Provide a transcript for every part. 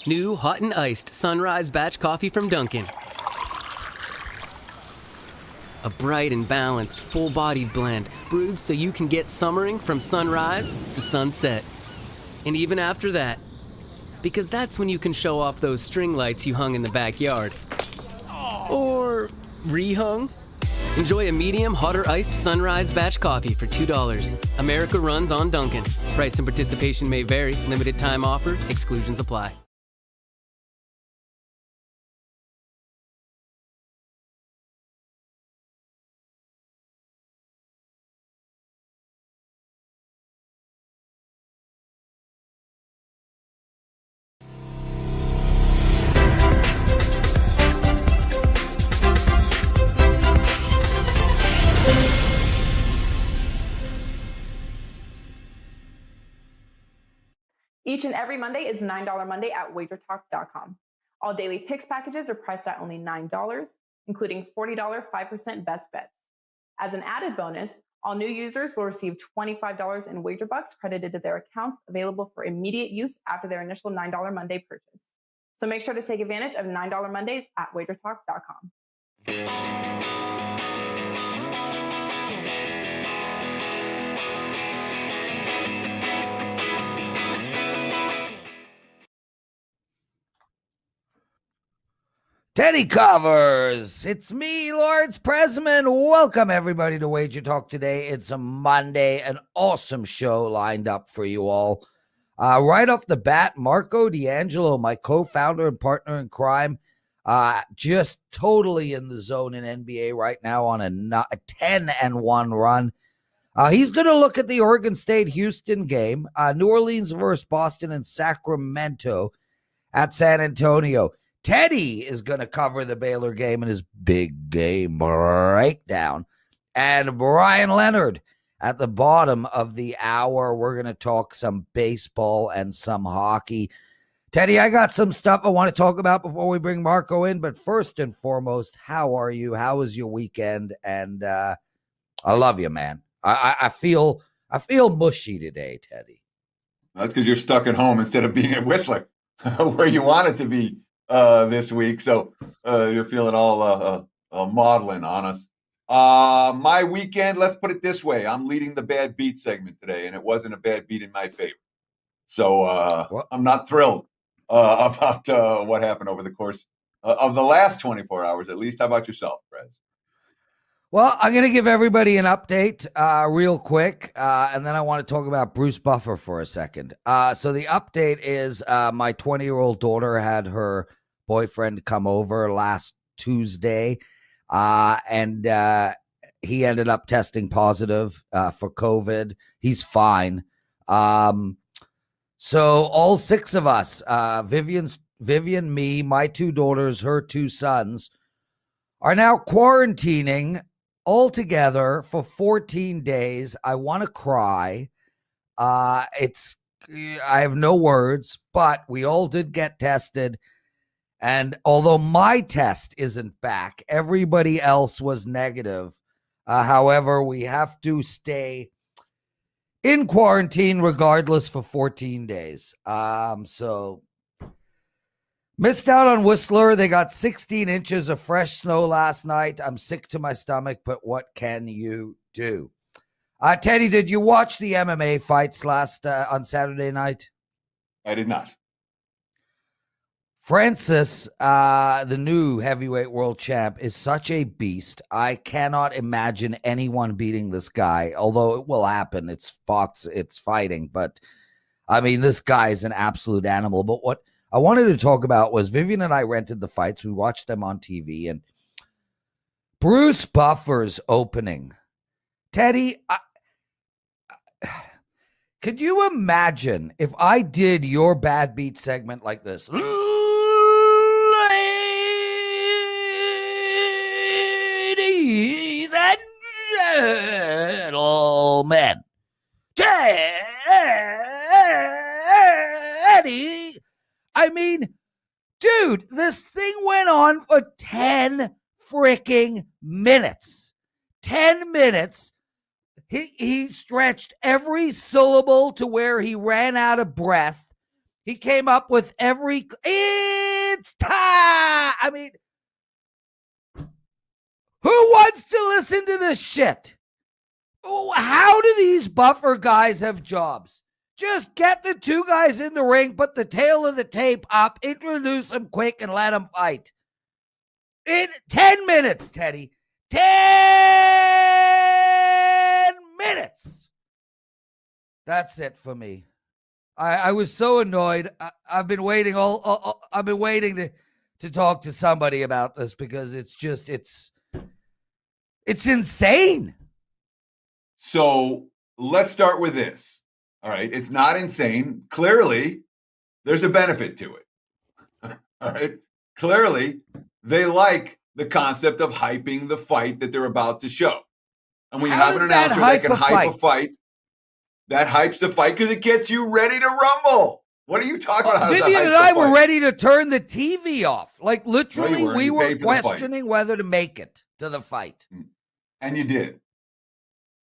New hot and iced Sunrise Batch Coffee from Dunkin'. A bright and balanced, full-bodied blend brewed so you can get summering from sunrise to sunset. And even after that, because that's when you can show off those string lights you hung in the backyard. Or rehung. Enjoy a medium, hotter iced Sunrise Batch Coffee for $2. America runs on Dunkin'. Price and participation may vary. Limited time offer. Exclusions apply. Each and every Monday is $9 Monday at wagertalk.com. All daily picks packages are priced at only $9, including $40 5% best bets. As an added bonus, all new users will receive $25 in wager bucks credited to their accounts, available for immediate use after their initial $9 Monday purchase. So make sure to take advantage of $9 Mondays at wagertalk.com. Teddy Covers, it's me, Lawrence Presman. Welcome, everybody, to Wager Talk today. It's a Monday, an awesome show lined up for you all. Right off the bat, Marco D'Angelo, my co-founder and partner in crime, just totally in the zone in NBA right now on a 10-1 run. He's going to look at the Oregon State-Houston game, New Orleans versus Boston, and Sacramento at San Antonio. Teddy is going to cover the Baylor game in his big game breakdown. And Brian Leonard at the bottom of the hour. We're going to talk some baseball and some hockey. Teddy, I got some stuff I want to talk about before we bring Marco in. But first and foremost, how are you? How was your weekend? And I love you, man. I feel mushy today, Teddy. That's because you're stuck at home instead of being at Whistler, where you wanted to be this week. So you're feeling all maudlin on us. My weekend, let's put it this way. I'm leading the bad beat segment today, and it wasn't a bad beat in my favor. So I'm not thrilled about what happened over the course of the last 24 hours, at least. How about yourself, Prez? Well, I'm going to give everybody an update real quick, and then I want to talk about Bruce Buffer for a second. So the update is my 20-year-old daughter had her boyfriend come over last Tuesday, and he ended up testing positive for COVID. He's fine. So all six of us, Vivian, me, my two daughters, her two sons, are now quarantining all together for 14 days. I want to cry. I have no words, but we all did get tested. And although my test isn't back, everybody else was negative. However, we have to stay in quarantine regardless for 14 days. So missed out on Whistler. They got 16 inches of fresh snow last night. I'm sick to my stomach, but what can you do? Teddy, did you watch the MMA fights on Saturday night? I did not. Francis, the new heavyweight world champ, is such a beast. I cannot imagine anyone beating this guy, although it will happen. It's fighting. But, I mean, this guy is an absolute animal. But what I wanted to talk about was Vivian and I rented the fights. We watched them on TV. And Bruce Buffer's opening. Teddy, could you imagine if I did your bad beat segment like this? Ladies and gentlemen, Teddy. I mean, dude, this thing went on for 10 freaking minutes. 10 minutes. He stretched every syllable to where he ran out of breath. He came up with it's time. I mean, who wants to listen to this shit? How do these buffer guys have jobs? Just get the two guys in the ring, put the tail of the tape up, introduce them quick, and let them fight. In 10 minutes, Teddy. 10 minutes. That's it for me. I was so annoyed. I've been waiting I've been waiting to talk to somebody about this because it's insane. So let's start with this. All right. It's not insane. Clearly, there's a benefit to it. All right. Clearly, they like the concept of hyping the fight that they're about to show. And when you have an announcer that can hype a fight, that hypes the fight because it gets you ready to rumble. What are you talking about? Vivian and I were ready to turn the TV off. Like, literally, we were questioning whether to make it to the fight. And you did.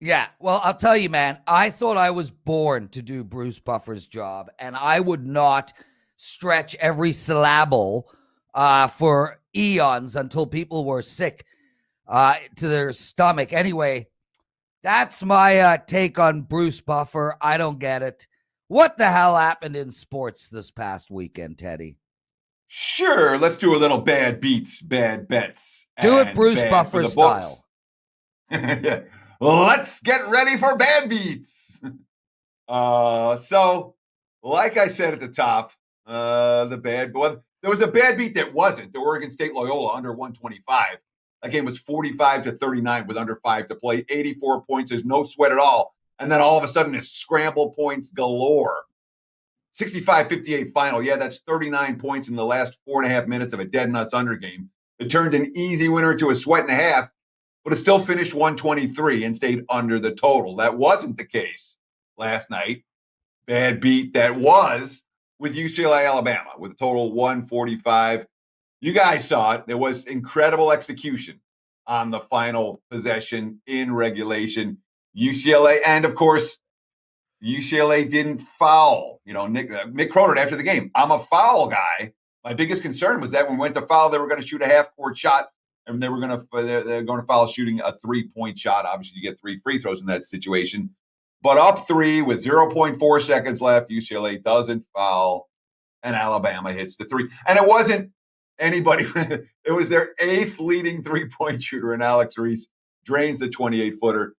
Yeah, well, I'll tell you, man, I thought I was born to do Bruce Buffer's job, and I would not stretch every syllable for eons until people were sick to their stomach. Anyway, that's my take on Bruce Buffer. I don't get it. What the hell happened in sports this past weekend, Teddy? Sure, let's do a little bad beats, bad bets. Do it Bruce Buffer style. Yeah. Let's get ready for bad beats. So, like I said at the top, there was a bad beat that wasn't. The Oregon State Loyola under 125. That game was 45-39 with under 5 to play. 84 points. There's no sweat at all. And then all of a sudden, it's scramble points galore. 65-58 final. Yeah, that's 39 points in the last 4.5 minutes of a dead nuts under game. It turned an easy winner to a sweat and a half, but it still finished 123 and stayed under the total. That wasn't the case last night. Bad beat that was with UCLA Alabama with a total 145. You guys saw it. There was incredible execution on the final possession in regulation. UCLA, and of course, UCLA didn't foul. You know, Mick Cronin after the game, I'm a foul guy. My biggest concern was that when we went to foul, they were going to shoot a half-court shot, and they're going to foul shooting a 3-point shot. Obviously, you get 3 free throws in that situation. But up 3 with 0.4 seconds left, UCLA doesn't foul, and Alabama hits the 3. And it wasn't anybody. It was their 8th leading 3-point shooter, and Alex Reese drains the 28-footer.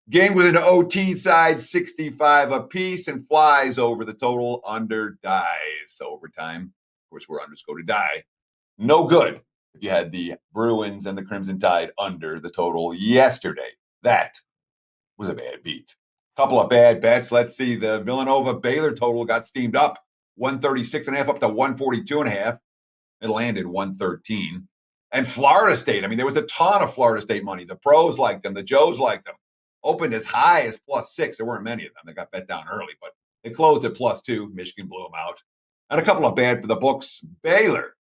Game with an OT side, 65 apiece, and flies over the total. Under dies overtime. Of course, we're unders go to die. No good if you had the Bruins and the Crimson Tide under the total yesterday. That was a bad beat. Couple of bad bets. Let's see. The Villanova-Baylor total got steamed up. 136.5 up to 142.5. It landed 113. And Florida State. I mean, there was a ton of Florida State money. The pros liked them. The Joes liked them. Opened as high as +6. There weren't many of them. They got bet down early, but they closed at +2. Michigan blew them out. And a couple of bad for the books. Baylor,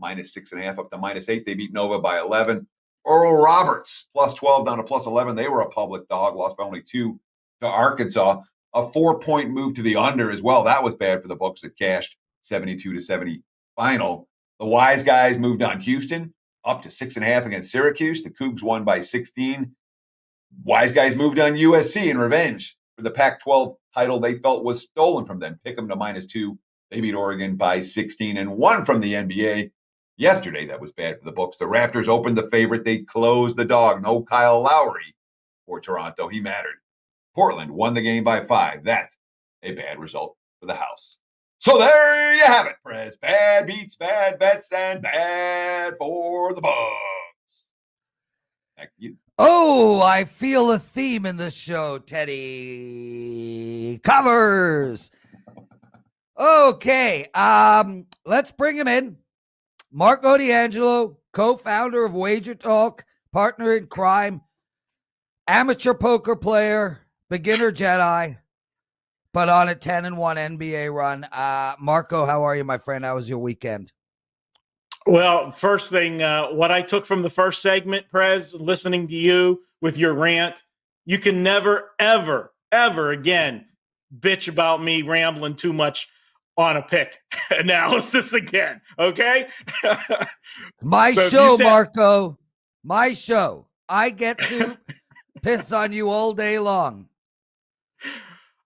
-6.5 up to -8. They beat Nova by 11. Oral Roberts, +12 down to +11. They were a public dog, lost by only 2 to Arkansas. A 4-point move to the under as well. That was bad for the books. It cashed 72-70 final. The wise guys moved on Houston, up to 6.5 against Syracuse. The Cougs won by 16. Wise guys moved on USC in revenge for the Pac-12 title they felt was stolen from them. Pick them to -2. They beat Oregon by 16 and won from the NBA yesterday. That was bad for the books. The Raptors opened the favorite. They closed the dog. No Kyle Lowry for Toronto. He mattered. Portland won the game by 5. That a bad result for the house. So there you have it, Prez. Bad beats, bad bets, and bad for the Bucks. Back to you. Oh, I feel a theme in this show, Teddy. Covers. Okay, let's bring him in. Marco D'Angelo, co-founder of Wager Talk, partner in crime, amateur poker player, beginner Jedi, but on a 10-1 NBA run. Marco, how are you, my friend? How was your weekend? Well, first thing, what I took from the first segment, Prez, listening to you with your rant, you can never, ever, ever again bitch about me rambling too much on a pick analysis again. Okay. My So if show, you said- Marco. My show. I get to piss on you all day long.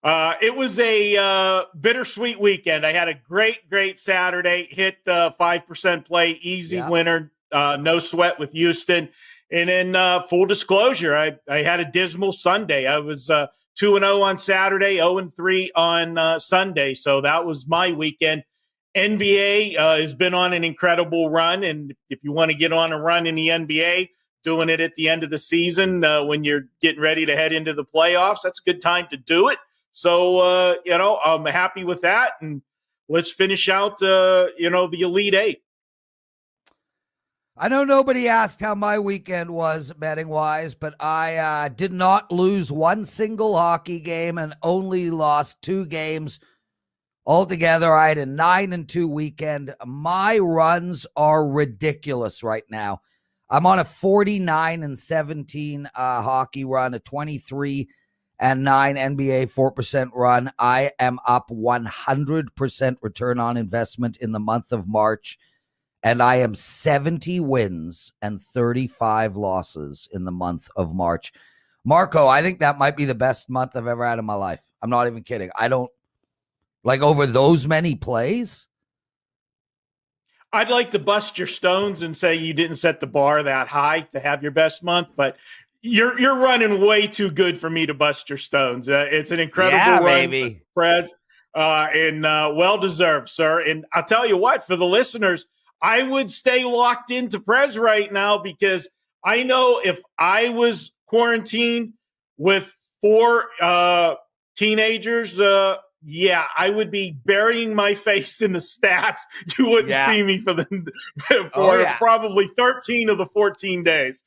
It was a bittersweet weekend. I had a great Saturday, hit 5% play, easy winner, no sweat with Houston. And then full disclosure, I had a dismal Sunday. I was 2-0 on Saturday, 0-3 on Sunday. So that was my weekend. NBA has been on an incredible run. And if you want to get on a run in the NBA, doing it at the end of the season when you're getting ready to head into the playoffs, that's a good time to do it. So, I'm happy with that. And let's finish out, the Elite Eight. I know nobody asked how my weekend was betting-wise, but I did not lose one single hockey game and only lost 2 games altogether. I had a 9-2 weekend. My runs are ridiculous right now. I'm on a 49-17 hockey run, a 23-9 NBA 4% run. I am up 100% return on investment in the month of March. And I am 70 wins and 35 losses in the month of March. Marco, I think that might be the best month I've ever had in my life. I'm not even kidding. I don't like over those many plays. I'd like to bust your stones and say you didn't set the bar that high to have your best month, but you're running way too good for me to bust your stones. It's an incredible run, baby. Prez, and well-deserved, sir. And I'll tell you what, for the listeners, I would stay locked into Prez right now because I know if I was quarantined with 4 teenagers, I would be burying my face in the stats. You wouldn't see me for probably 13 of the 14 days.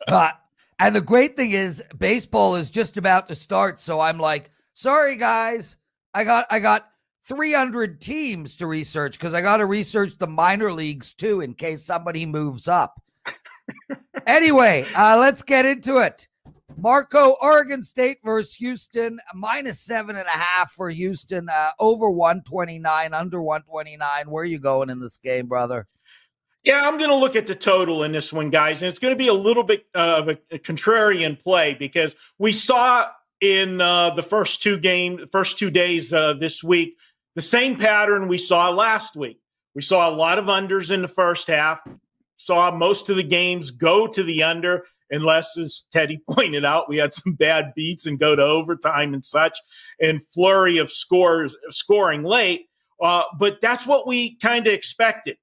And the great thing is baseball is just about to start. So I'm like, sorry, guys, I got 300 teams to research because I got to research the minor leagues too in case somebody moves up. Anyway, let's get into it. Marco, Oregon State versus Houston, -7.5 for Houston, over 129, under 129. Where are you going in this game, brother? Yeah, I'm going to look at the total in this one, guys, and it's going to be a little bit of a contrarian play because we saw in the first 2 days this week, the same pattern we saw last week. We saw a lot of unders in the first half, saw most of the games go to the under, unless, as Teddy pointed out, we had some bad beats and go to overtime and such, and flurry of scoring late. But that's what we kind of expected.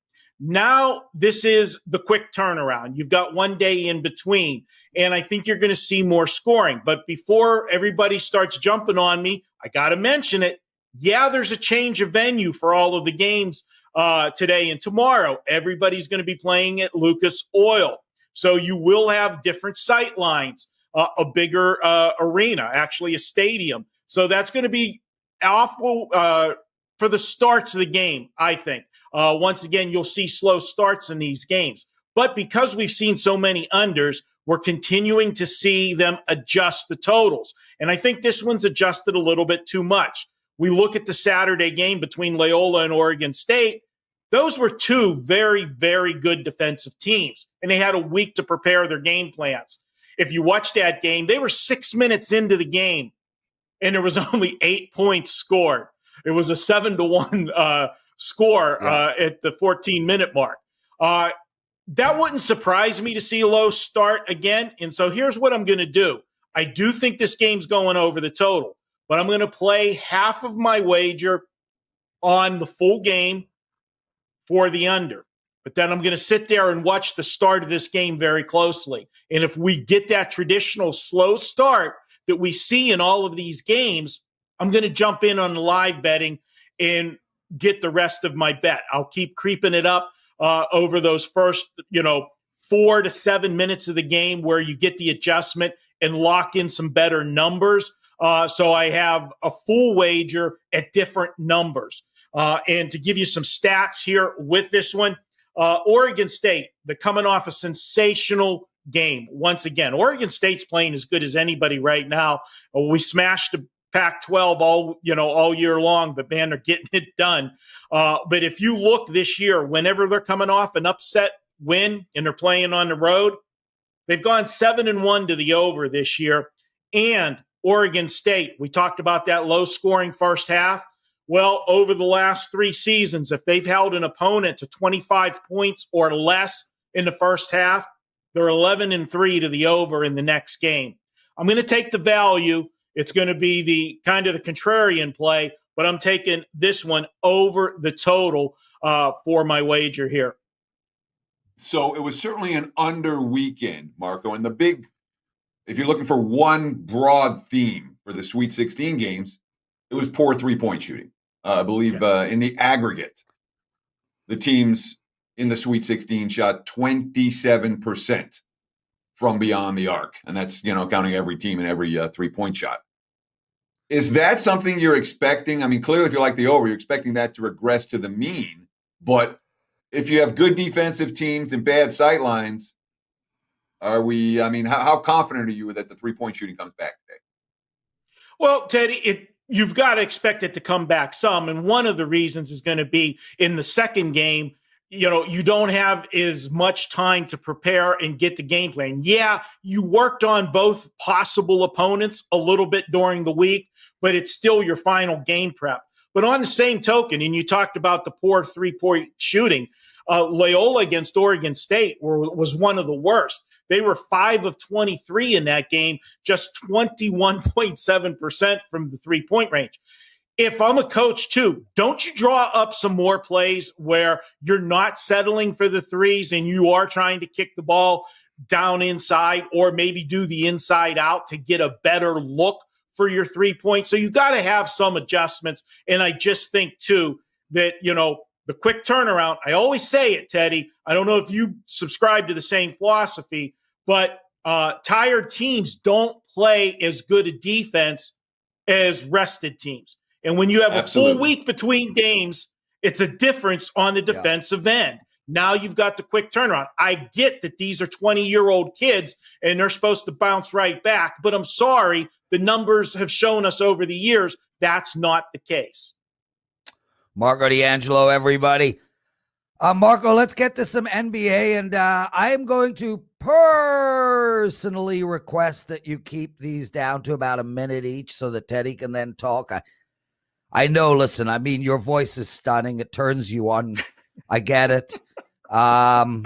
Now, this is the quick turnaround. You've got 1 day in between, and I think you're going to see more scoring. But before everybody starts jumping on me, I got to mention it. Yeah, there's a change of venue for all of the games today and tomorrow. Everybody's going to be playing at Lucas Oil. So you will have different sight lines, a bigger arena, actually a stadium. So that's going to be awful for the starts of the game, I think. Once again, you'll see slow starts in these games. But because we've seen so many unders, we're continuing to see them adjust the totals. And I think this one's adjusted a little bit too much. We look at the Saturday game between Loyola and Oregon State. Those were 2 very, very good defensive teams, and they had a week to prepare their game plans. If you watch that game, they were 6 minutes into the game, and there was only 8 points scored. It was a 7-1 score at the 14-minute mark. That wouldn't surprise me to see a low start again, and so here's what I'm going to do. I do think this game's going over the total, but I'm going to play half of my wager on the full game for the under. But then I'm going to sit there and watch the start of this game very closely. And if we get that traditional slow start that we see in all of these games, I'm going to jump in on the live betting and get the rest of my bet. I'll keep creeping it up over those first, 4 to 7 minutes of the game where you get the adjustment and lock in some better numbers. So I have a full wager at different numbers. And to give you some stats here with this one, Oregon State, they're coming off a sensational game. Once again, Oregon State's playing as good as anybody right now. We smashed Pac-12 all year long, but man, they're getting it done. But if you look this year, whenever they're coming off an upset win and they're playing on the road, they've gone 7-1 to the over this year. And Oregon State, we talked about that low-scoring first half. Well, over the last 3 seasons, if they've held an opponent to 25 points or less in the first half, they're 11-3 to the over in the next game. I'm going to take the value. It's going to be the kind of the contrarian play, but I'm taking this one over the total for my wager here. So it was certainly an under weekend, Marco. And if you're looking for one broad theme for the Sweet 16 games, it was poor 3-point shooting. I believe in the aggregate, the teams in the Sweet 16 shot 27% from beyond the arc. And that's, counting every team and every 3-point shot. Is that something you're expecting? I mean, clearly, if you like the over, you're expecting that to regress to the mean. But if you have good defensive teams and bad sight lines, how confident are you that the 3-point shooting comes back today? Well, Teddy, you've got to expect it to come back some. And one of the reasons is going to be in the second game, you don't have as much time to prepare and get the game plan. Yeah, you worked on both possible opponents a little bit during the week, but it's still your final game prep. But on the same token, and you talked about the poor 3-point shooting, Loyola against Oregon State was one of the worst. They were 5 of 23 in that game, just 21.7% from the 3-point range. If I'm a coach too, don't you draw up some more plays where you're not settling for the threes and you are trying to kick the ball down inside or maybe do the inside out to get a better look for your 3-point? So you got to have some adjustments. And I just think too that, the quick turnaround, I always say it, Teddy. I don't know if you subscribe to the same philosophy, but tired teams don't play as good a defense as rested teams. And when you have a full week between games, it's a difference on the defensive end. Now you've got the quick turnaround. I get that these are 20-year-old kids and they're supposed to bounce right back, but I'm sorry, the numbers have shown us over the years that's not the case. Marco D'Angelo, everybody. Marco, let's get to some NBA, and I am going to personally request that you keep these down to about a minute each so that Teddy can then talk. I know, listen, your voice is stunning. It turns you on. I get it. But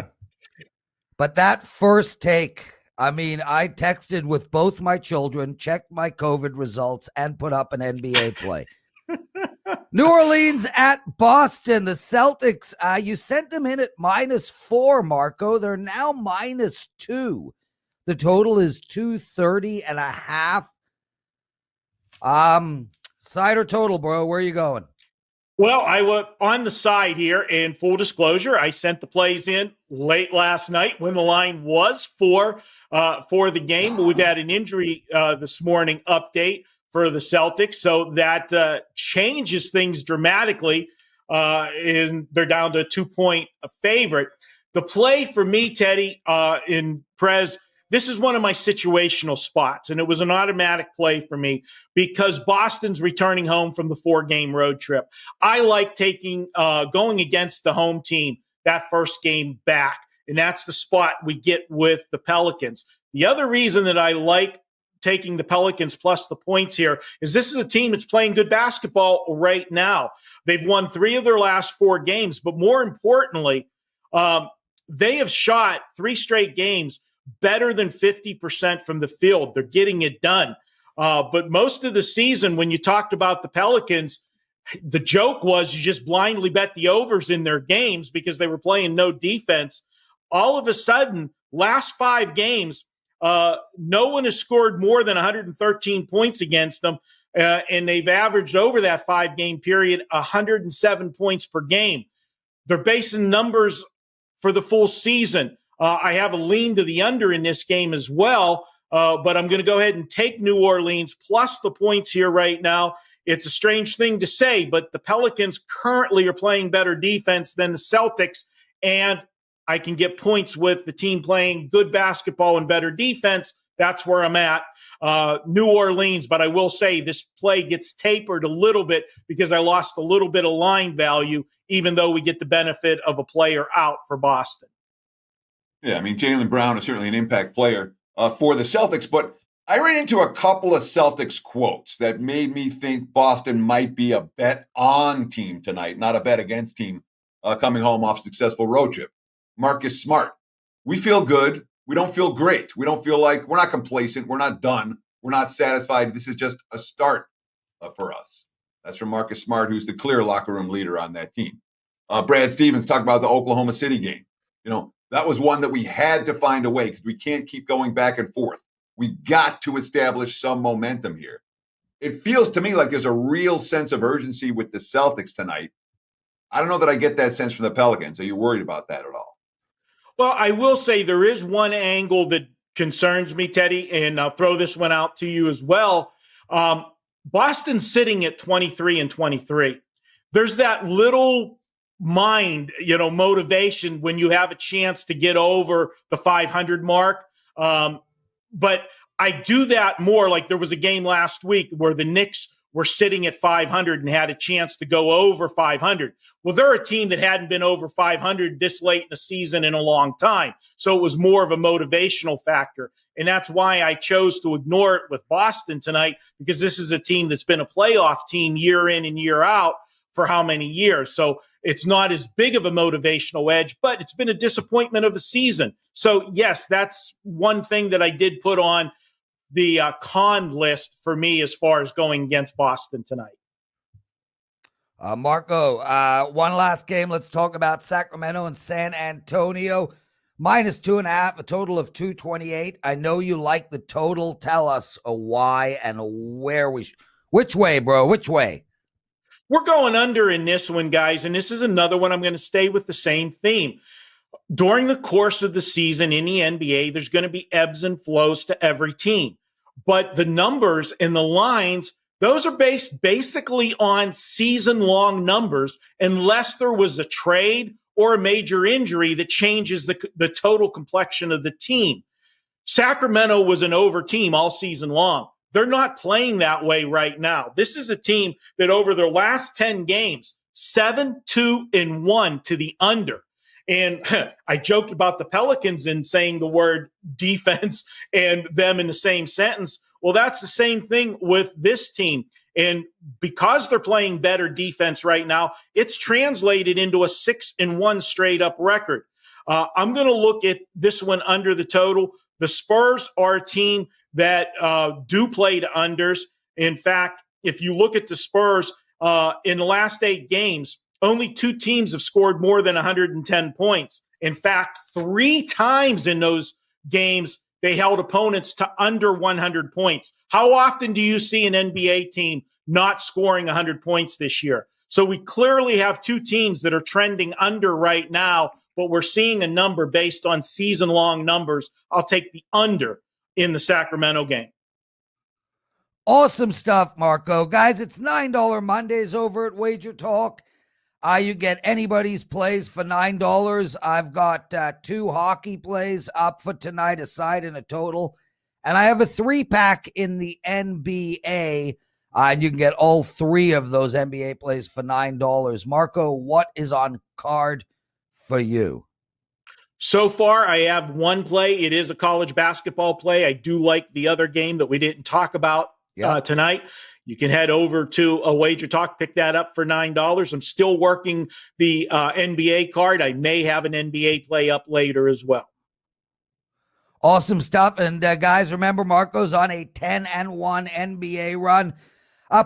that first take, I texted with both my children, checked my COVID results, and put up an NBA play. New Orleans at Boston. The Celtics, you sent them in at -4, Marco. They're now -2. The total is 230.5. Side or total, bro? Where are you going? Well, I was on the side here, and full disclosure, I sent the plays in late last night when the line was for the game. But we've had an injury this morning update for the Celtics, so that changes things dramatically, and they're down to a 2-point favorite. The play for me, Teddy, in Prez, this is one of my situational spots, and it was an automatic play for me because Boston's returning home from the 4-game road trip. I like going against the home team that first game back, and that's the spot we get with the Pelicans. The other reason that I like taking the Pelicans plus the points here is this is a team that's playing good basketball right now. They've won 3 of their last 4 games, but more importantly, they have shot 3 straight games better than 50% from the field. They're getting it done. But most of the season, when you talked about the Pelicans, the joke was you just blindly bet the overs in their games because they were playing no defense. All of a sudden, last 5 games, no one has scored more than 113 points against them, and they've averaged over that 5-game period 107 points per game. They're basing numbers for the full season. I have a lean to the under in this game as well, but I'm going to go ahead and take New Orleans plus the points here right now. It's a strange thing to say, but the Pelicans currently are playing better defense than the Celtics, and I can get points with the team playing good basketball and better defense. That's where I'm at. New Orleans, but I will say this play gets tapered a little bit because I lost a little bit of line value, even though we get the benefit of a player out for Boston. Yeah, I mean, Jaylen Brown is certainly an impact player for the Celtics, but I ran into a couple of Celtics quotes that made me think Boston might be a bet on team tonight, not a bet against team coming home off a successful road trip. Marcus Smart, we feel good. We don't feel great. We don't feel like we're not complacent. We're not done. We're not satisfied. This is just a start for us. That's from Marcus Smart, who's the clear locker room leader on that team. Brad Stevens talked about the Oklahoma City game. That was one that we had to find a way because we can't keep going back and forth. We got to establish some momentum here. It feels to me like there's a real sense of urgency with the Celtics tonight. I don't know that I get that sense from the Pelicans. Are you worried about that at all? Well, I will say there is one angle that concerns me, Teddy, and I'll throw this one out to you as well. Boston's sitting at 23-23. There's that little motivation when you have a chance to get over the 500 mark. But I do that more. Like there was a game last week where the Knicks were sitting at 500 and had a chance to go over 500. Well, they're a team that hadn't been over 500 this late in the season in a long time. So it was more of a motivational factor. And that's why I chose to ignore it with Boston tonight, because this is a team that's been a playoff team year in and year out for how many years. So it's not as big of a motivational edge, but it's been a disappointment of a season. So yes, that's one thing that I did put on the con list for me as far as going against Boston tonight. Marco, one last game. Let's talk about Sacramento and San Antonio. -2.5, a total of 228. I know you like the total. Tell us why and where which way, bro? Which way? We're going under in this one, guys, and this is another one I'm going to stay with the same theme. During the course of the season in the NBA, there's going to be ebbs and flows to every team. But the numbers and the lines, those are based basically on season-long numbers, unless there was a trade or a major injury that changes the total complexion of the team. Sacramento was an over team all season long. They're not playing that way right now. This is a team that over their last 10 games, 7-2-1 to the under. And I joked about the Pelicans and saying the word defense and them in the same sentence. Well, that's the same thing with this team. And because they're playing better defense right now, it's translated into a 6-1 straight up record. I'm going to look at this one under the total. The Spurs are a team that do play to unders. In fact, if you look at the Spurs in the last 8 games, only 2 teams have scored more than 110 points. In fact, 3 times in those games, they held opponents to under 100 points. How often do you see an NBA team not scoring 100 points this year? So we clearly have 2 teams that are trending under right now, but we're seeing a number based on season-long numbers. I'll take the under in the Sacramento game. Awesome stuff, Marco. Guys, it's $9 Mondays over at Wager Talk. You get anybody's plays for $9. I've got 2 hockey plays up for tonight, a side and a total. And I have a 3-pack in the NBA. And you can get all 3 of those NBA plays for $9. Marco, what is on card for you? So far, I have 1 play. It is a college basketball play. I do like the other game that we didn't talk about tonight. You can head over to a Wager Talk, pick that up for $9. I'm still working the NBA card. I may have an NBA play up later as well. Awesome stuff. And guys, remember, Marco's on a 10-1 NBA run.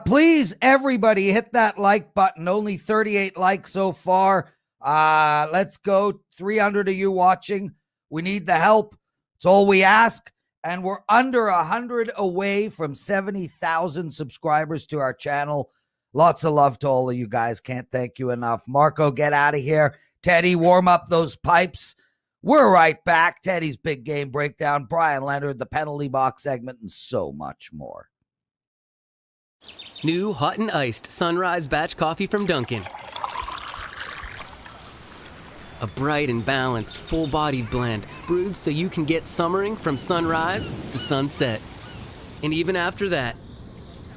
Please, everybody, hit that like button. Only 38 likes so far. Let's go. 300 of you watching. We need the help. It's all we ask. And we're under 100 away from 70,000 subscribers to our channel. Lots of love to all of you guys. Can't thank you enough. Marco, get out of here. Teddy, warm up those pipes. We're right back. Teddy's Big Game Breakdown, Brian Leonard, the Penalty Box segment, and so much more. New hot and iced Sunrise Batch Coffee from Dunkin'. A bright and balanced, full-bodied blend brewed so you can get summering from sunrise to sunset. And even after that,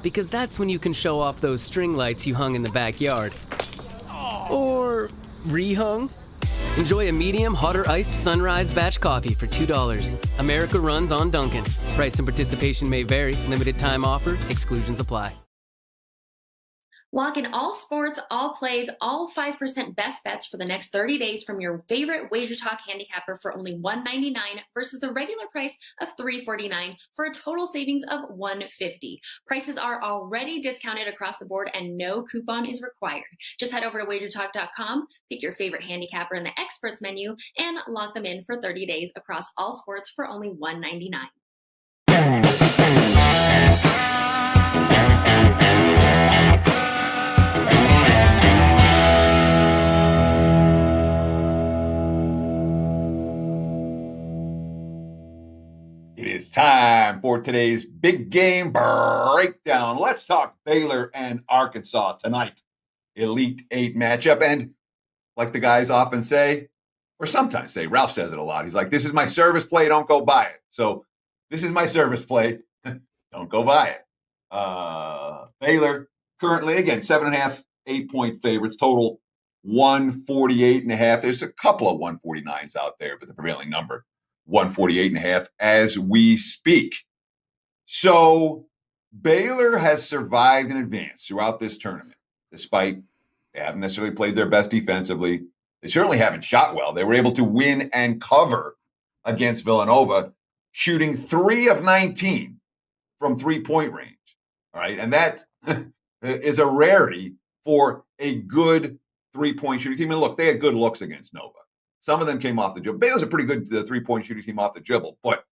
because that's when you can show off those string lights you hung in the backyard. Or rehung. Enjoy a medium hot or iced sunrise batch coffee for $2. America runs on Dunkin'. Price and participation may vary. Limited time offer. Exclusions apply. Lock in all sports, all plays, all 5% best bets for the next 30 days from your favorite Wager Talk handicapper for only $1.99 versus the regular price of $3.49 for a total savings of $1.50. Prices are already discounted across the board and no coupon is required. Just head over to wagertalk.com, pick your favorite handicapper in the experts menu, and lock them in for 30 days across all sports for only $1.99. It is time for today's big game breakdown. Let's talk Baylor and Arkansas tonight. Elite Eight matchup. And like the guys often say, or sometimes say, Ralph says it a lot. He's like, this is my service play. Don't go buy it. So this is my service play. Don't go buy it. Baylor currently, again, 7.5, 8-point favorites, total 148.5. There's a couple of 149s out there, but the prevailing number, 148.5 as we speak. So Baylor has survived and advanced throughout this tournament, despite they haven't necessarily played their best defensively. They certainly haven't shot well. They were able to win and cover against Villanova, shooting 3 of 19 from 3-point range. All right. And that is a rarity for a good 3-point shooting team. And look, they had good looks against Nova. Some of them came off the dribble. Baylor's a pretty good 3-point shooting team off the dribble, but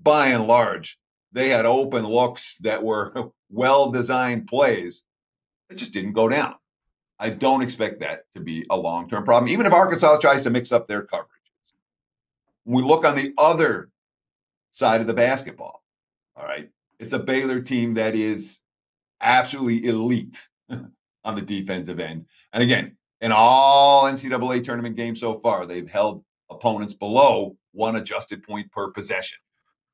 by and large, they had open looks that were well-designed plays that just didn't go down. I don't expect that to be a long-term problem, even if Arkansas tries to mix up their coverages. When we look on the other side of the basketball, all right, it's a Baylor team that is absolutely elite on the defensive end. And again, in all NCAA tournament games so far, they've held opponents below 1 adjusted point per possession,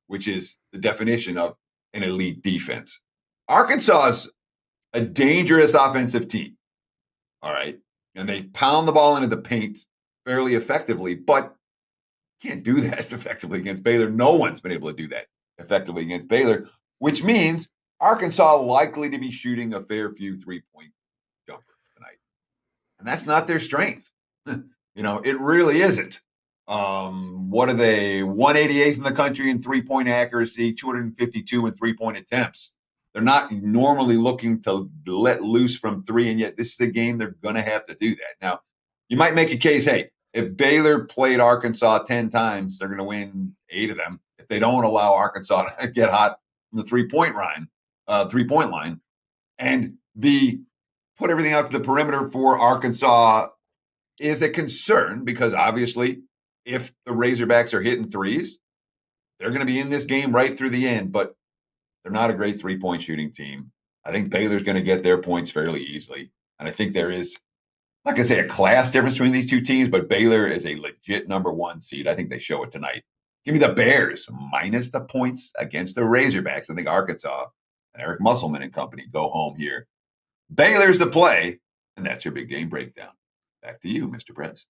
which is the definition of an elite defense. Arkansas is a dangerous offensive team, all right? And they pound the ball into the paint fairly effectively, but can't do that effectively against Baylor. No one's been able to do that effectively against Baylor, which means Arkansas likely to be shooting a fair few 3-point jumpers tonight. And that's not their strength. It really isn't. What are they? 188th in the country in 3-point accuracy, 252 in 3-point attempts. They're not normally looking to let loose from 3, and yet this is a game they're going to have to do that. Now, you might make a case, hey, if Baylor played Arkansas 10 times, they're going to win 8 of them. If they don't allow Arkansas to get hot from the 3-point line, and the put everything out to the perimeter for Arkansas is a concern because obviously if the Razorbacks are hitting threes, they're going to be in this game right through the end, but they're not a great 3-point shooting team. I think Baylor's going to get their points fairly easily. And I think there is, I'm not going to say a class difference between these two teams, but Baylor is a legit number 1 seed. I think they show it tonight. Give me the Bears minus the points against the Razorbacks. I think Arkansas and Eric Musselman and company go home here. Baylor's the play, and that's your big game breakdown. Back to you, Mr. Prez.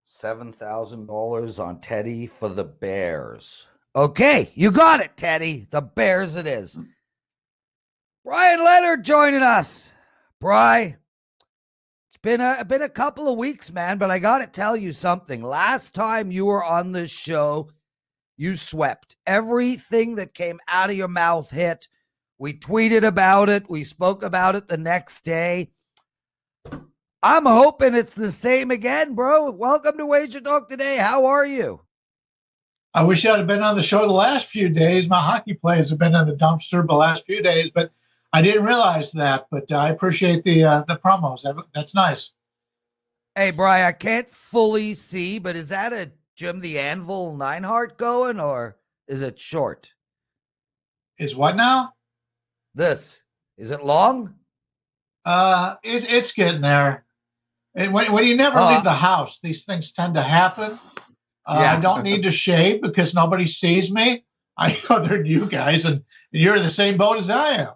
$7,000 on Teddy for the Bears. Okay, you got it, Teddy. The Bears it is. Brian Leonard joining us. Bri, it's been a couple of weeks, man, but I got to tell you something. Last time you were on this show, you swept. Everything that came out of your mouth hit. We tweeted about it. We spoke about it the next day. I'm hoping it's the same again, bro. Welcome to Wager Talk today. How are you? I wish I'd have been on the show the last few days. My hockey plays have been in the dumpster the last few days, but I didn't realize that. But I appreciate the promos. That's nice. Hey, Bri, I can't fully see, but is that a Jim the Anvil Neinhardt going, or is it short? Is what now? This. Is it long? It's getting there. And when you never leave the house, these things tend to happen. I don't need to shave because nobody sees me. I know they're you guys, and you're in the same boat as I am.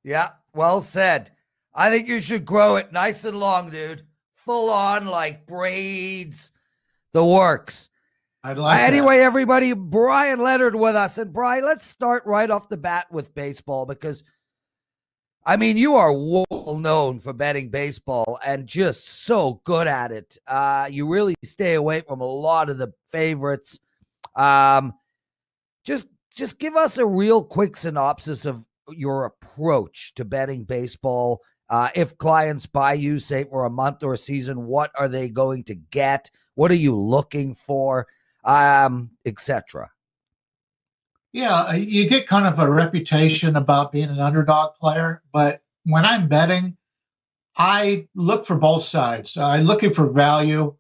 Yeah, well said. I think you should grow it nice and long, dude. Full on, like braids, the works. I'd like anyway, everybody, Brian Leonard with us. And Brian, let's start right off the bat with baseball because, I mean, you are well known for betting baseball and just so good at it. You really stay away from a lot of the favorites. Just give us a real quick synopsis of your approach to betting baseball. If clients buy you, say, for a month or a season, what are they going to get? What are you looking for? Etc. Yeah, you get kind of a reputation about being an underdog player, but when I'm betting, I look for both sides. I'm looking for value.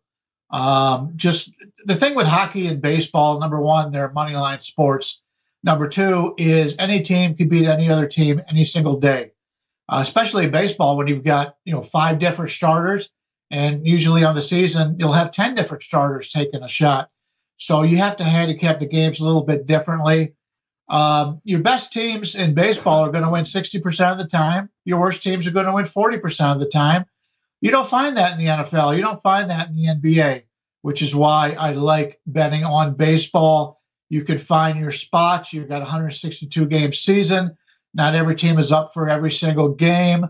Just the thing with hockey and baseball, number one, they're money line sports. Number two is any team can beat any other team any single day, especially in baseball when you've got 5 different starters, and usually on the season you'll have 10 different starters taking a shot. So you have to handicap the games a little bit differently. Your best teams in baseball are going to win 60% of the time. Your worst teams are going to win 40% of the time. You don't find that in the NFL. You don't find that in the NBA, which is why I like betting on baseball. You could find your spots. You've got a 162-game season. Not every team is up for every single game.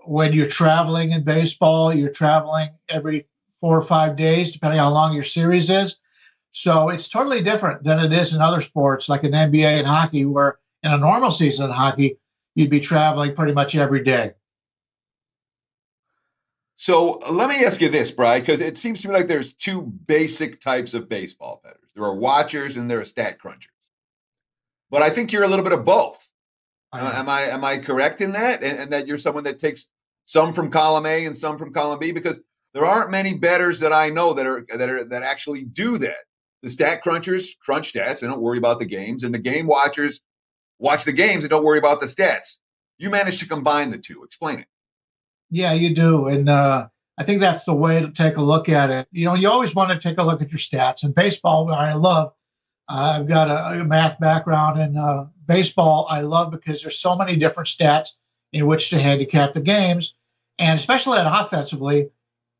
When you're traveling in baseball, you're traveling every 4 or 5 days, depending on how long your series is. So it's totally different than it is in other sports, like in NBA and hockey, where in a normal season in hockey, you'd be traveling pretty much every day. So let me ask you this, Brian, because it seems to me like there's 2 basic types of baseball bettors. There are watchers and there are stat crunchers. But I think you're a little bit of both. Am I correct in that? And that you're someone that takes some from column A and some from column B? Because there aren't many bettors that I know that actually do that. The stat crunchers crunch stats and don't worry about the games, and the game watchers watch the games and don't worry about the stats. You managed to combine the two. Explain it. Yeah, you do, and I think that's the way to take a look at it. You always want to take a look at your stats. And baseball, I love. I've got a math background in baseball. I love because there's so many different stats in which to handicap the games, and especially on offensively.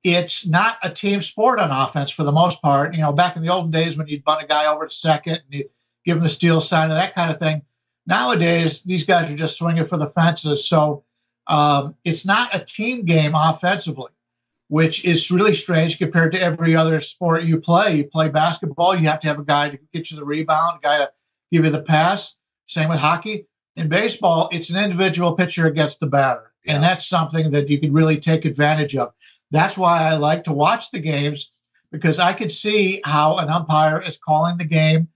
It's not a team sport on offense for the most part. Back in the olden days when you'd bunt a guy over to second and you'd give him the steal sign and that kind of thing. Nowadays, these guys are just swinging for the fences. So it's not a team game offensively, which is really strange compared to every other sport you play. You play basketball, you have to have a guy to get you the rebound, a guy to give you the pass. Same with hockey. In baseball, it's an individual pitcher against the batter. Yeah. And that's something that you can really take advantage of. That's why I like to watch the games, because I can see how an umpire is calling the game.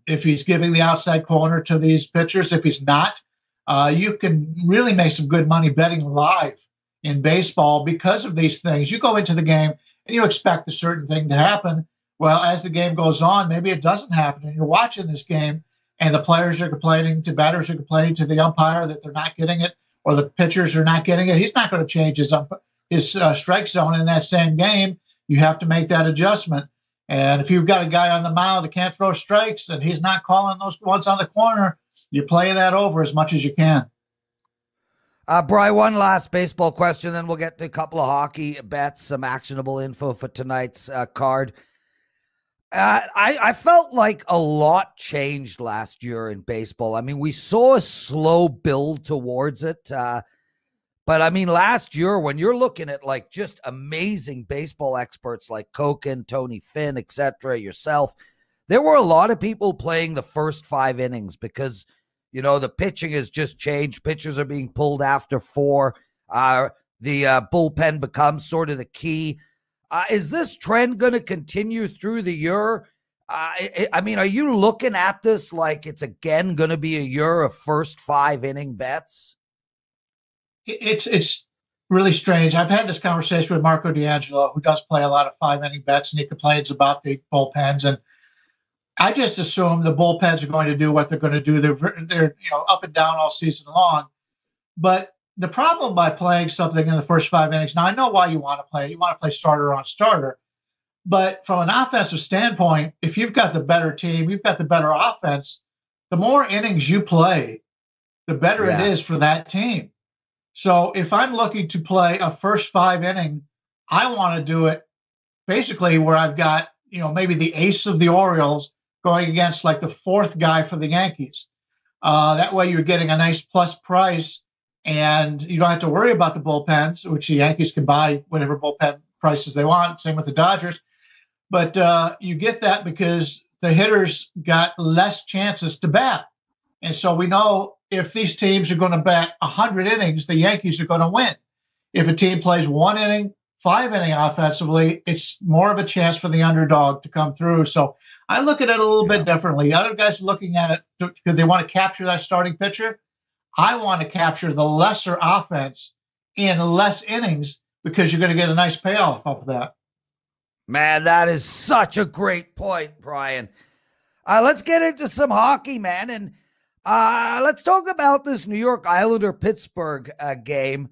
If he's giving the outside corner to these pitchers, if he's not, you can really make some good money betting live in baseball because of these things. You go into the game and you expect a certain thing to happen. Well, as the game goes on, maybe it doesn't happen, and you're watching this game and the players are complaining, to batters are complaining to the umpire that they're not getting it, or the pitchers are not getting it. He's not going to change his strike zone in that same game. You have to make that adjustment. And if you've got a guy on the mound that can't throw strikes and he's not calling those ones on the corner, you play that over as much as you can. Brian, one last baseball question, then we'll get to a couple of hockey bets, some actionable info for tonight's card. I felt like a lot changed last year in baseball. I mean, we saw a slow build towards it. But I mean, last year, when you're looking at like just amazing baseball experts like Koken, Tony Finn, etc., yourself, there were a lot of people playing the first 5 innings because, the pitching has just changed. Pitchers are being pulled after 4. The bullpen becomes sort of the key. Is this trend going to continue through the year? I mean, are you looking at this like it's again going to be a year of first 5 inning bets? It's really strange. I've had this conversation with Marco D'Angelo, who does play a lot of 5 inning bets, and he complains about the bullpens. And I just assume the bullpens are going to do what they're going to do. They're up and down all season long. But the problem by playing something in the first 5 innings, now I know why you want to play. You want to play starter on starter. But from an offensive standpoint, if you've got the better team, you've got the better offense, the more innings you play, the better it is for that team. So if I'm looking to play a first 5 inning, I want to do it basically where I've got, maybe the ace of the Orioles going against like the 4th guy for the Yankees. That way you're getting a nice plus price and you don't have to worry about the bullpens, which the Yankees can buy whatever bullpen prices they want. Same with the Dodgers. But you get that because the hitters got less chances to bat. And so we know if these teams are going to bat 100 innings, the Yankees are going to win. If a team plays 1 inning, 5 inning offensively, it's more of a chance for the underdog to come through. So I look at it a little bit differently. Other guys looking at it because they want to capture that starting pitcher. I want to capture the lesser offense in less innings because you're going to get a nice payoff off of that. Man, that is such a great point, Brian. Let's get into some hockey, man. And let's talk about this New York Islander-Pittsburgh game.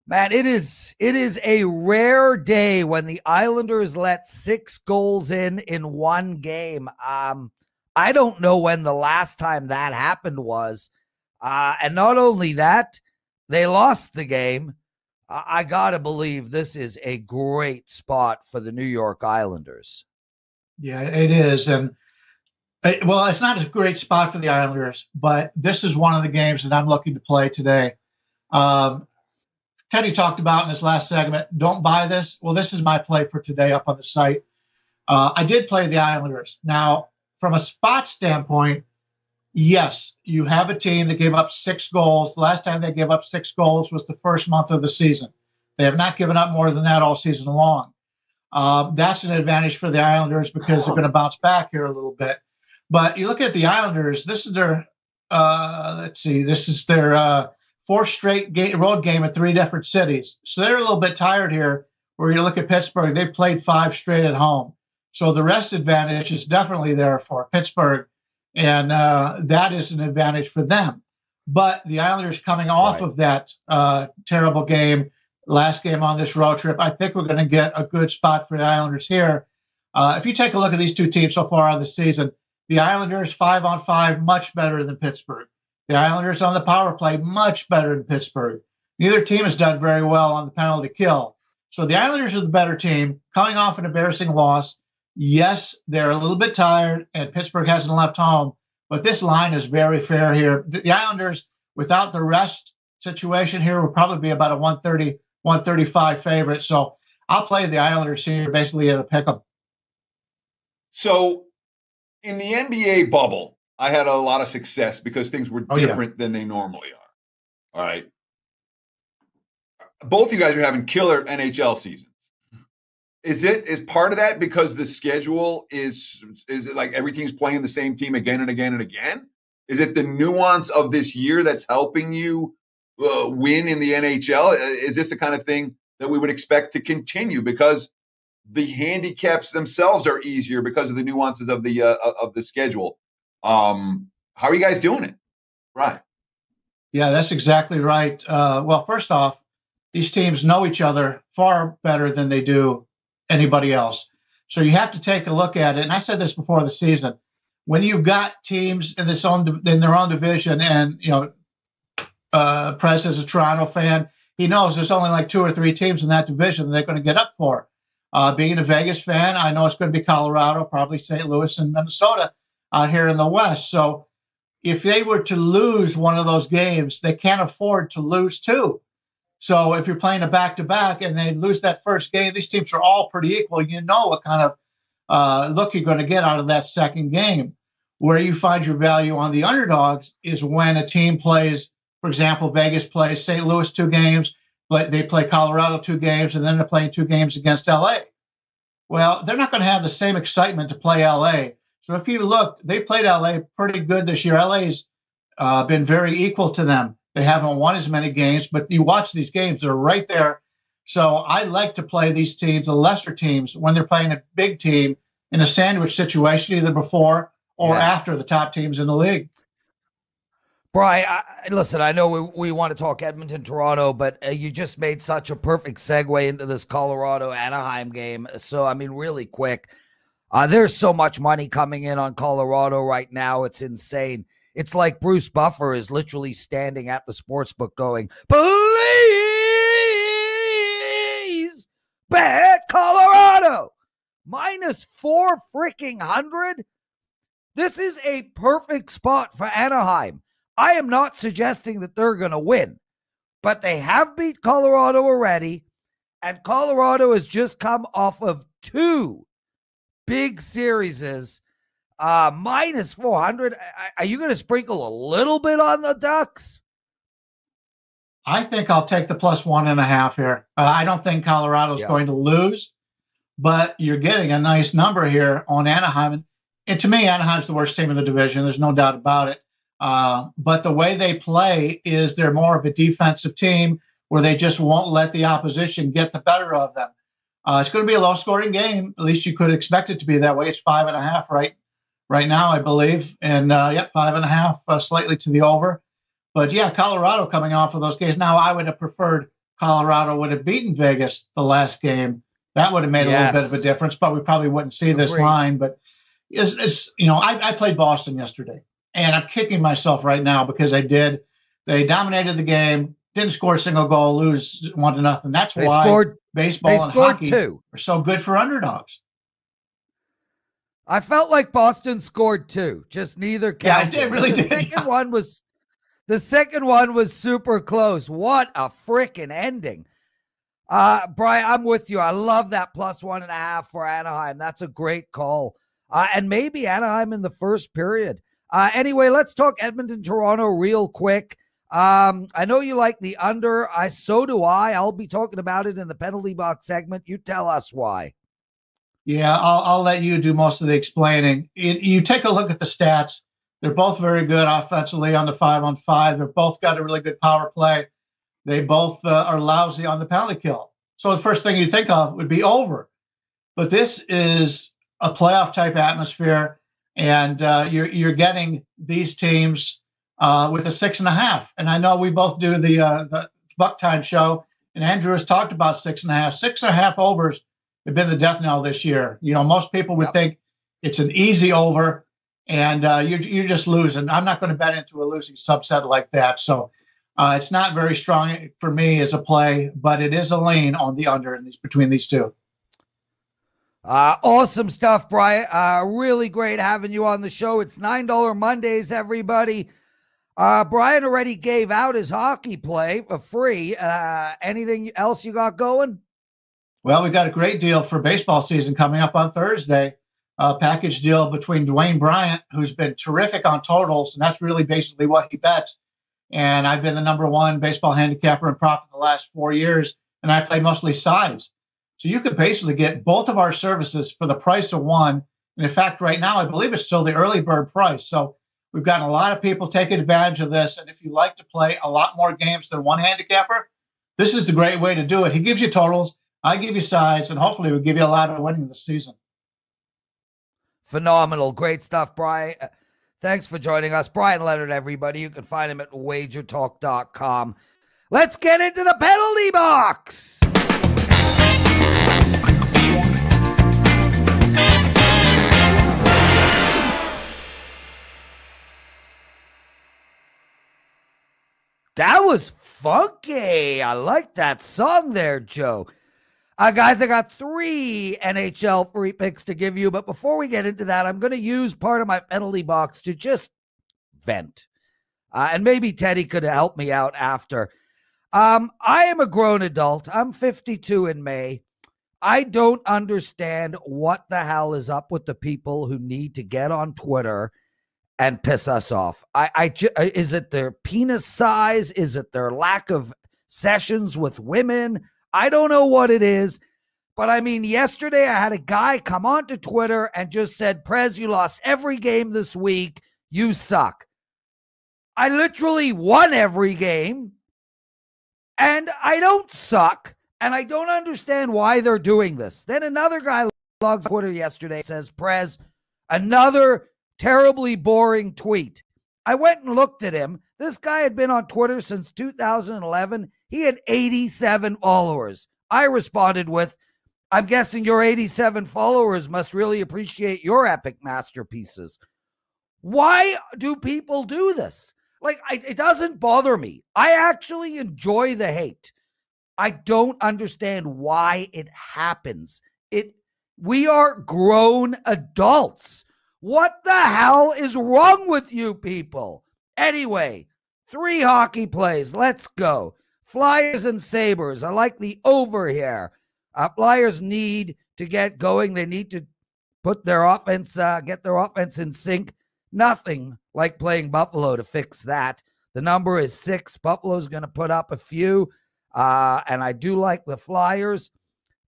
Man, it is a rare day when the Islanders let 6 goals in one game. I don't know when the last time that happened was. And not only that, they lost the game. I got to believe this is a great spot for the New York Islanders. Yeah, it is. And it's not a great spot for the Islanders, but this is one of the games that I'm looking to play today. Teddy talked about in his last segment, don't buy this. Well, this is my play for today up on the site. I did play the Islanders. Now, from a spot standpoint, yes, you have a team that gave up 6 goals. The last time they gave up 6 goals was the first month of the season. They have not given up more than that all season long. That's an advantage for the Islanders because they're going to bounce back here a little bit. But you look at the Islanders, this is their, this is their 4th straight road game at 3 different cities. So they're a little bit tired here. Where you look at Pittsburgh, they played 5 straight at home. So the rest advantage is definitely there for Pittsburgh. And that is an advantage for them. But the Islanders coming off of that terrible game, last game on this road trip, I think we're going to get a good spot for the Islanders here. If you take a look at these 2 teams so far on the season, the Islanders 5-on-5, much better than Pittsburgh. The Islanders on the power play, much better than Pittsburgh. Neither team has done very well on the penalty kill. So the Islanders are the better team, coming off an embarrassing loss. Yes, they're a little bit tired, and Pittsburgh hasn't left home, but this line is very fair here. The Islanders, without the rest situation here, would probably be about a 130, 135 favorite. So I'll play the Islanders here basically at a pick 'em. So in the NBA bubble, I had a lot of success because things were different than they normally are. All right. Both of you guys are having killer NHL seasons. Is part of that because the schedule is it like every team's playing the same team again and again and again? Is it the nuance of this year that's helping you win in the NHL? Is this the kind of thing that we would expect to continue because the handicaps themselves are easier because of the nuances of the schedule? How are you guys doing it? Right. Yeah, that's exactly right. Well, first off, these teams know each other far better than they do anybody else. So you have to take a look at it. And I said this before the season, when you've got teams in their own division, and Prez is a Toronto fan, he knows there's only like 2 or 3 teams in that division that they're going to get up for. Being a Vegas fan, I know it's going to be Colorado, probably St. Louis and Minnesota out here in the West. So if they were to lose one of those games, they can't afford to lose 2. So if you're playing a back-to-back and they lose that first game, these teams are all pretty equal. You know what kind of look you're going to get out of that second game. Where you find your value on the underdogs is when a team plays, for example, Vegas plays St. Louis 2 games, they play Colorado 2 games, and then they're playing 2 games against LA. Well, they're not going to have the same excitement to play LA. So if you look, they played LA pretty good this year. LA's been very equal to them. They haven't won as many games, but you watch these games, they're right there. So I like to play these teams, the lesser teams, when they're playing a big team in a sandwich situation, either before or after the top teams in the league. Brian, listen, I know we want to talk Edmonton, Toronto, but you just made such a perfect segue into this Colorado-Anaheim game. So, I mean, really quick, there's so much money coming in on Colorado right now. It's insane. It's like Bruce Buffer is literally standing at the sportsbook going, please bet Colorado. -4 freaking hundred. This is a perfect spot for Anaheim. I am not suggesting that they're going to win, but they have beat Colorado already, and Colorado has just come off of 2 big series. -400. Are you going to sprinkle a little bit on the Ducks? I think I'll take the +1.5 here. I don't think Colorado's going to lose, but you're getting a nice number here on Anaheim. And to me, Anaheim's the worst team in the division. There's no doubt about it. But the way they play is they're more of a defensive team where they just won't let the opposition get the better of them. It's going to be a low-scoring game. At least you could expect it to be that way. It's 5.5 right now, I believe. And, 5.5 slightly to the over. But, Colorado coming off of those games. Now, I would have preferred Colorado would have beaten Vegas the last game. That would have made a little bit of a difference, but we probably wouldn't see this line. But I played Boston yesterday. And I'm kicking myself right now because I did. They dominated the game, didn't score a single goal, lose 1-0. That's why baseball and hockey are so good for underdogs. I felt like Boston scored 2, just neither counted. Yeah, I really did. The second one was super close. What a freaking ending. Brian, I'm with you. I love that +1.5 for Anaheim. That's a great call. And maybe Anaheim in the first period. Anyway, let's talk Edmonton, Toronto real quick. I know you like the under. So do I. I'll be talking about it in the penalty box segment. You tell us why. Yeah, I'll let you do most of the explaining. You take a look at the stats. They're both very good offensively on the 5-on-5. They've both got a really good power play. They both are lousy on the penalty kill. So the first thing you think of would be over. But this is a playoff type atmosphere. And you're getting these teams with a 6.5. And I know we both do the Buck Time show, and Andrew has talked about 6.5. 6.5 overs have been the death knell this year. Most people would think it's an easy over, and you're just losing. I'm not going to bet into a losing subset like that. So it's not very strong for me as a play, but it is a lean on the under between these two. Awesome stuff, Brian. Really great having you on the show. It's $9 Mondays, everybody. Brian already gave out his hockey play for free. Anything else you got going? Well, we got a great deal for baseball season coming up on Thursday. Package deal between Dwayne Bryant, who's been terrific on totals, and that's really basically what he bets. And I've been the #1 baseball handicapper in profit the last 4 years, and I play mostly sides. So you could basically get both of our services for the price of one. And in fact, right now, I believe it's still the early bird price. So we've gotten a lot of people taking advantage of this. And if you like to play a lot more games than one handicapper, this is the great way to do it. He gives you totals, I give you sides, and hopefully we'll give you a lot of winning this season. Phenomenal. Great stuff, Brian. Thanks for joining us. Brian Leonard, everybody. You can find him at wagertalk.com. Let's get into the penalty box. That was funky. I like that song there, Joe. Guys, I got 3 NHL free picks to give you, but before we get into that, I'm going to use part of my penalty box to just vent. And maybe Teddy could help me out after. I am a grown adult. I'm 52 in May. I don't understand what the hell is up with the people who need to get on Twitter and piss us off. Is it their penis size? Is it their lack of sessions with women? I don't know what it is, but I mean, yesterday I had a guy come onto Twitter and just said, Prez, you lost every game this week. You suck. I literally won every game, and I don't suck, and I don't understand why they're doing this. Then another guy logs Twitter yesterday, says, Prez, another terribly boring tweet. I went and looked at him. This guy had been on Twitter since 2011. He had 87 followers. I responded with, I'm guessing your 87 followers must really appreciate your epic masterpieces. Why do people do this? Like, it doesn't bother me. I actually enjoy the hate. I don't understand why it happens. We are grown adults. What the hell is wrong with you people? Anyway, 3 hockey plays. Let's go. Flyers and Sabres. I like the over here. Flyers need to get going. They need to put their offense, get their offense in sync. Nothing like playing Buffalo to fix that. The number is 6. Buffalo's going to put up a few. And I do like the Flyers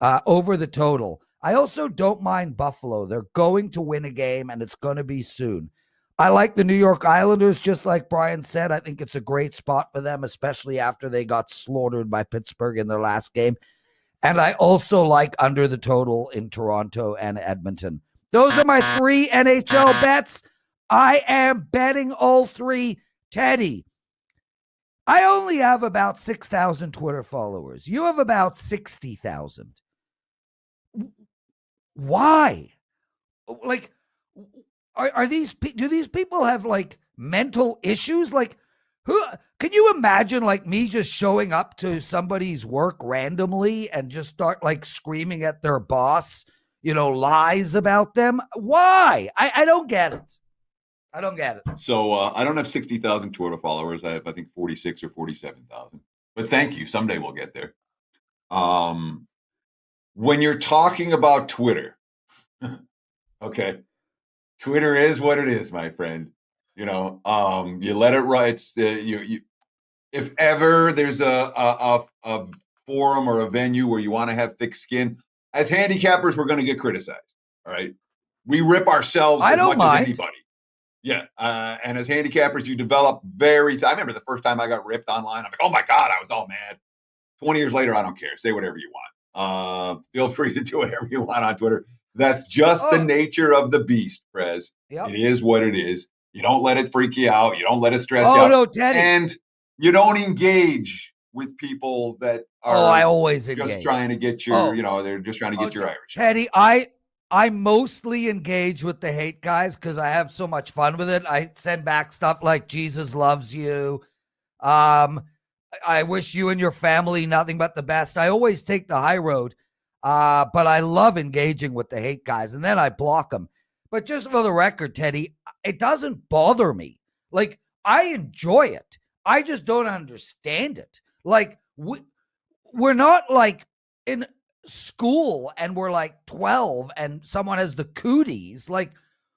over the total. I also don't mind Buffalo. They're going to win a game, and it's going to be soon. I like the New York Islanders, just like Brian said. I think it's a great spot for them, especially after they got slaughtered by Pittsburgh in their last game. And I also like under the total in Toronto and Edmonton. Those are my 3 NHL bets. I am betting all 3. Teddy, I only have about 6,000 Twitter followers. You have about 60,000. Why? Like, do these people have like mental issues? Like, who can you imagine like me just showing up to somebody's work randomly and just start like screaming at their boss, lies about them? Why? I don't get it. I don't get it. So I don't have 60,000 Twitter followers. I have, I think, 46 or 47,000. But thank you. Someday we'll get there. When you're talking about Twitter, okay, Twitter is what it is, my friend. You let it run. It's if ever there's a forum or a venue where you want to have thick skin, as handicappers, we're going to get criticized. All right, we rip ourselves as much as anybody. Yeah, and as handicappers, you develop I remember the first time I got ripped online. I'm like, oh my God, I was all mad. 20 years later, I don't care. Say whatever you want. Feel free to do whatever you want on Twitter. That's just the nature of the beast, Prez. Yep. It is what it is. You don't let it freak you out. You don't let it stress you out. Oh, no, Teddy. And you don't engage with people that are I always just trying to get your, they're just trying to get your Irish. Teddy, I mostly engage with the hate guys because I have so much fun with it. I send back stuff like Jesus loves you. I wish you and your family nothing but the best. I always take the high road, but I love engaging with the hate guys, and then I block them. But just for the record, Teddy, it doesn't bother me. Like, I enjoy it. I just don't understand it. Like, we're not like in school and we're like 12 and someone has the cooties. Like,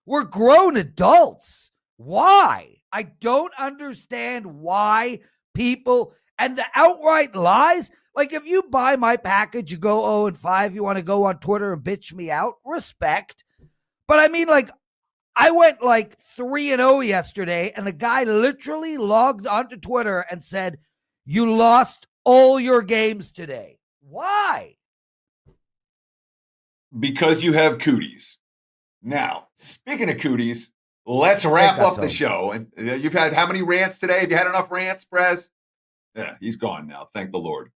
we're grown adults. Why? I don't understand why people and the outright lies. Like, if you buy my package, you go 0-5, you want to go on Twitter and bitch me out, respect. But I mean, like, I went like 3-0 yesterday, and the guy literally logged onto Twitter and said, you lost all your games today. Why? Because you have cooties. Now, speaking of cooties, let's wrap up the show. And you've had how many rants today? Have you had enough rants, Prez? Yeah, he's gone now. Thank the Lord.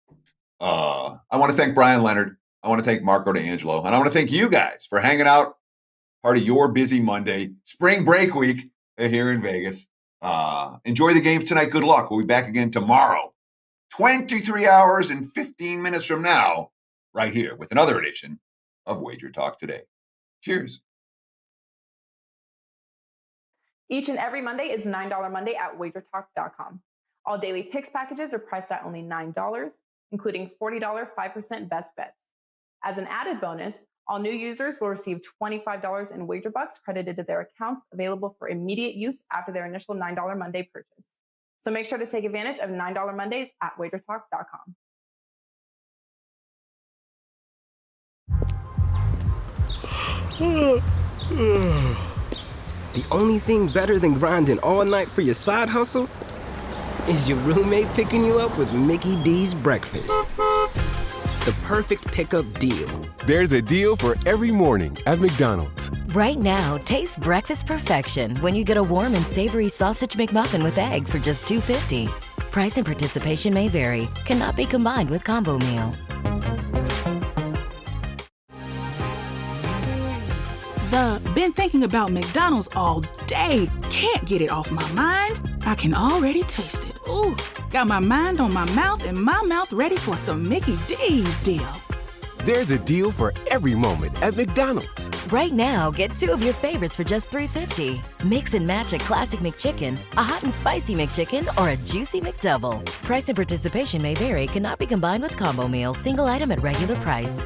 I want to thank Brian Leonard. I want to thank Marco D'Angelo. And I want to thank you guys for hanging out, part of your busy Monday, spring break week here in Vegas. Enjoy the games tonight. Good luck. We'll be back again tomorrow, 23 hours and 15 minutes from now, right here with another edition of Wager Talk Today. Cheers. Each and every Monday is $9 Monday at wagertalk.com. All daily picks packages are priced at only $9, including $40 5% best bets. As an added bonus, all new users will receive $25 in wager bucks credited to their accounts, available for immediate use after their initial $9 Monday purchase. So make sure to take advantage of $9 Mondays at wagertalk.com. The only thing better than grinding all night for your side hustle is your roommate picking you up with Mickey D's breakfast. the perfect pickup deal. There's a deal for every morning at McDonald's. Right now, taste breakfast perfection when you get a warm and savory sausage McMuffin with egg for just $2.50. Price and participation may vary. Cannot be combined with combo meal. Been thinking about McDonald's all day. Can't get it off my mind. I can already taste it. Ooh, got my mind on my mouth and my mouth ready for some Mickey D's deal. There's a deal for every moment at McDonald's. Right now, get 2 of your favorites for just $3.50. Mix and match a classic McChicken, a hot and spicy McChicken, or a juicy McDouble. Price and participation may vary. Cannot be combined with combo meal. Single item at regular price.